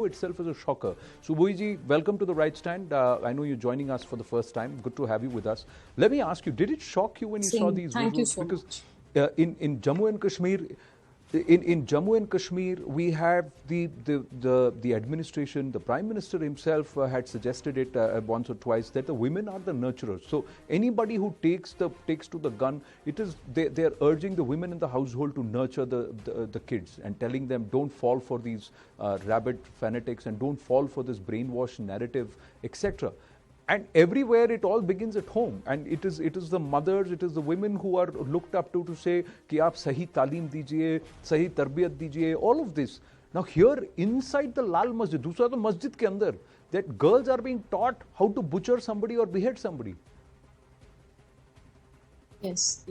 itself is a shocker. Subui ji, welcome to the Right Stand. I know you're joining us for the first time. Good to have you with us. Let me ask you, did it shock you when you saw these Thank visuals? You so because much. In Jammu and Kashmir, in Jammu and Kashmir, we have the administration, the Prime Minister himself had suggested it once or twice that the women are the nurturers. So anybody who takes to the gun, they are urging the women in the household to nurture the kids and telling them don't fall for these rabid fanatics and don't fall for this brainwashed narrative, etc. And everywhere it all begins at home, and it is the mothers, it is the women who are looked up to say कि आप सही तालीम दीजिए, सही तरबियत दीजिए, all of this. Now here inside the Lal Masjid, दूसरा तो मस्जिद के अंदर, that girls are being taught how to butcher somebody or behead somebody. Yes.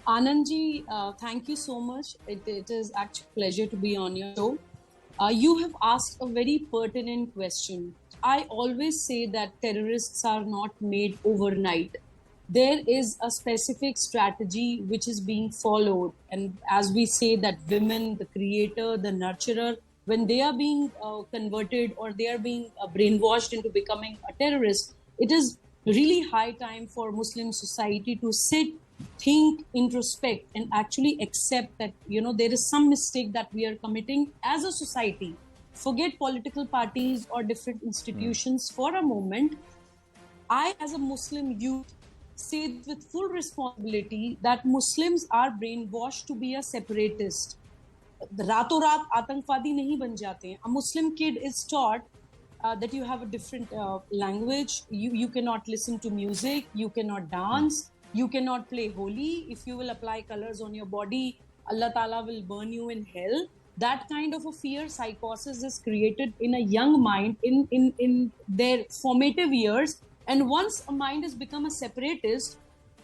Anand ji, thank you so much. It is actually a pleasure to be on your show. You have asked a very pertinent question. I always say that terrorists are not made overnight. There is a specific strategy which is being followed. And as we say that women, the creator, the nurturer, when they are being converted or they are being brainwashed into becoming a terrorist, it is really high time for Muslim society to sit, think, introspect, and actually accept that, there is some mistake that we are committing as a society. Forget political parties or different institutions for a moment. I, as a Muslim youth, say with full responsibility that Muslims are brainwashed to be a separatist. रातों रात आतंकवादी नहीं बन जाते हैं. A Muslim kid is taught that you have a different language, you cannot listen to music, you cannot dance, you cannot play holy. If you will apply colors on your body, Allah Ta'ala will burn you in hell. That kind of a fear psychosis is created in a young mind in their formative years. And once a mind has become a separatist,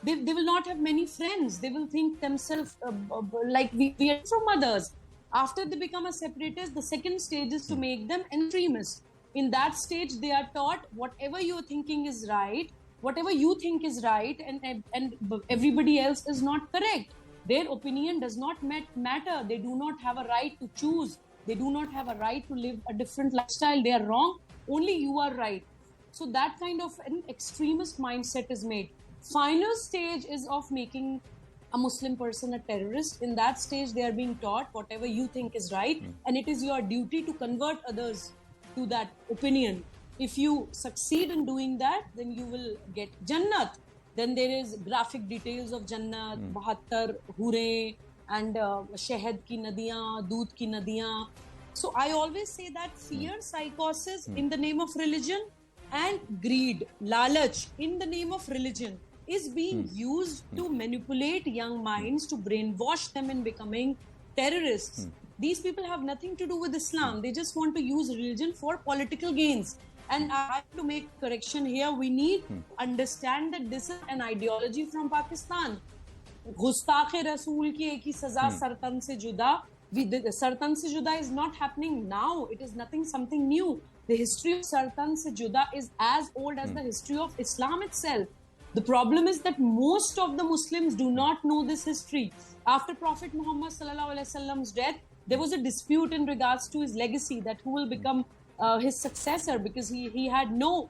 they will not have many friends. They will think themselves like we are from others. After they become a separatist, the second stage is to make them extremists. In that stage, they are taught whatever you're thinking is right, whatever you think is right, and everybody else is not correct. Their opinion does not matter. They do not have a right to choose. They do not have a right to live a different lifestyle. They are wrong. Only you are right. So that kind of an extremist mindset is made. Final stage is of making a Muslim person a terrorist. In that stage, they are being taught whatever you think is right, and it is your duty to convert others to that opinion. If you succeed in doing that, then you will get Jannat. Then there is graphic details of Jannat, 72 Hure, and Shahad ki nadiyan, Doodh ki nadiyan. So I always say that fear, psychosis in the name of religion, and greed, lalach in the name of religion is being used to manipulate young minds, to brainwash them in becoming terrorists. These people have nothing to do with Islam. They just want to use religion for political gains. And I have to make correction here. We need to understand that this is an ideology from Pakistan. Gustakh Rasool ki ek hi saza, Sar Tan Se Juda. Sar Tan Se Juda is not happening now. It is something new. The history of Sar Tan Se Juda is as old as the history of Islam itself. The problem is that most of the Muslims do not know this history. After Prophet Muhammad Sallallahu Alaihi Wasallam's death, there was a dispute in regards to his legacy, that who will become his successor, because he had no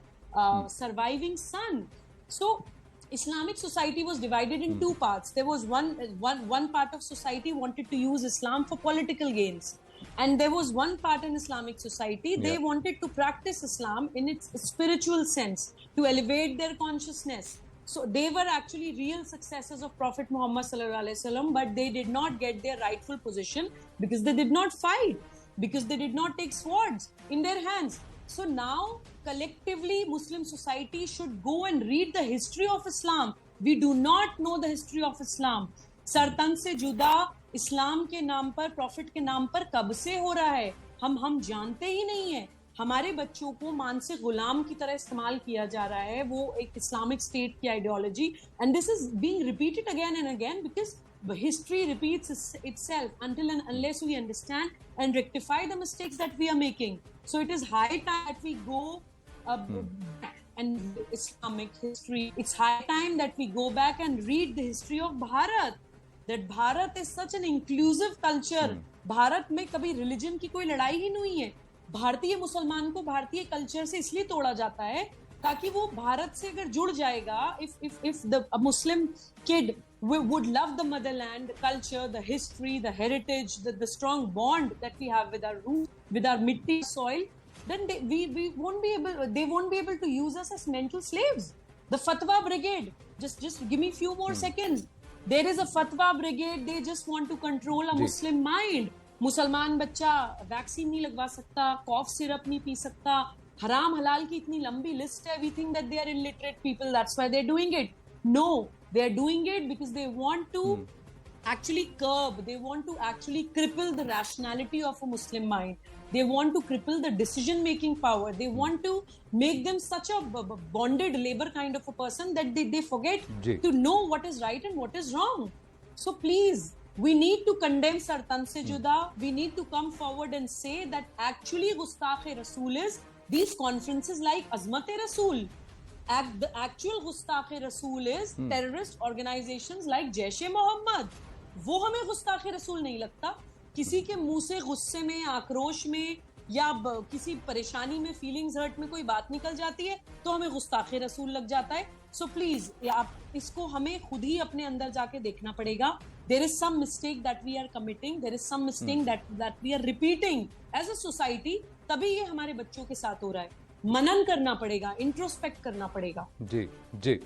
surviving son. So Islamic society was divided in two parts. There was one part of society wanted to use Islam for political gains. And there was one part in Islamic society, they wanted to practice Islam in its spiritual sense, to elevate their consciousness. So they were actually real successors of Prophet Muhammad Sallallahu Alaihi Wasallam, but they did not get their rightful position because they did not fight, because they did not take swords in their hands. So now, collectively, Muslim society should go and read the history of Islam. We do not know the history of Islam. Sar Tan Se Juda इस्लाम के नाम पर, profit के नाम पर कब से हो रहा है, हम जानते ही नहीं है. हमारे बच्चों को मानसिक गुलाम की तरह इस्तेमाल किया जा रहा है. वो एक इस्लामिक स्टेट की ideology, and this is being repeated again and again because history repeats itself until and unless we understand and rectify the mistakes that we are making. So it is high time that we go back and Islamic history. It's high time that we go back and read the history of Bharat. That Bharat is such an inclusive culture. Bharat में कभी religion की कोई लड़ाई ही नहीं है. भारतीय मुसलमान को भारतीय कल्चर से इसलिए तोड़ा जाता है ताकि वो भारत से अगर जुड़ जाएगा, if the a Muslim kid would love the motherland, the culture, the history, the heritage, the strong bond that we have with our roots, with our mitti soil, then we won't be able, they won't be able to use us as mental slaves. The fatwa brigade, just give me few more seconds. There is a fatwa brigade, they just want to control a Muslim mind. मुसलमान बच्चा vaccine नहीं लगवा सकता, cough syrup नहीं P सकता, हराम हलाल की इतनी लंबी लिस्ट है. We think that they are illiterate people, that's why they are doing it. No, they are doing it because they want to actually curb, they want to actually cripple the rationality of a Muslim mind. They want to cripple the decision making power. They want to make them such a bonded labor kind of a person that they forget to know what is right and what is wrong. So please, we need to condemn Sar Tan Se Juda. We need to come forward and say that actually Gustakh-e-Rasool is these conferences like Azmat-e-Rasool. The actual Gustakh-e-Rasool is terrorist organizations like Jaish-e-Mohammed. वो हमें गुस्ताख-ए-रसूल नहीं लगता. किसी के मुंह से गुस्से में, आक्रोश में या किसी परेशानी में, फीलिंग्स हर्ट में कोई बात निकल जाती है तो हमें गुस्ताख-ए-रसूल लग जाता है. सो प्लीज, आप इसको हमें खुद ही अपने अंदर जाके देखना पड़ेगा. There is some mistake that we are committing. There is some mistake that we are repeating as a society. तभी ये हमारे बच्चों के साथ हो रहा है. मनन करना पड़ेगा, इंट्रोस्पेक्ट करना पड़ेगा. जी जी.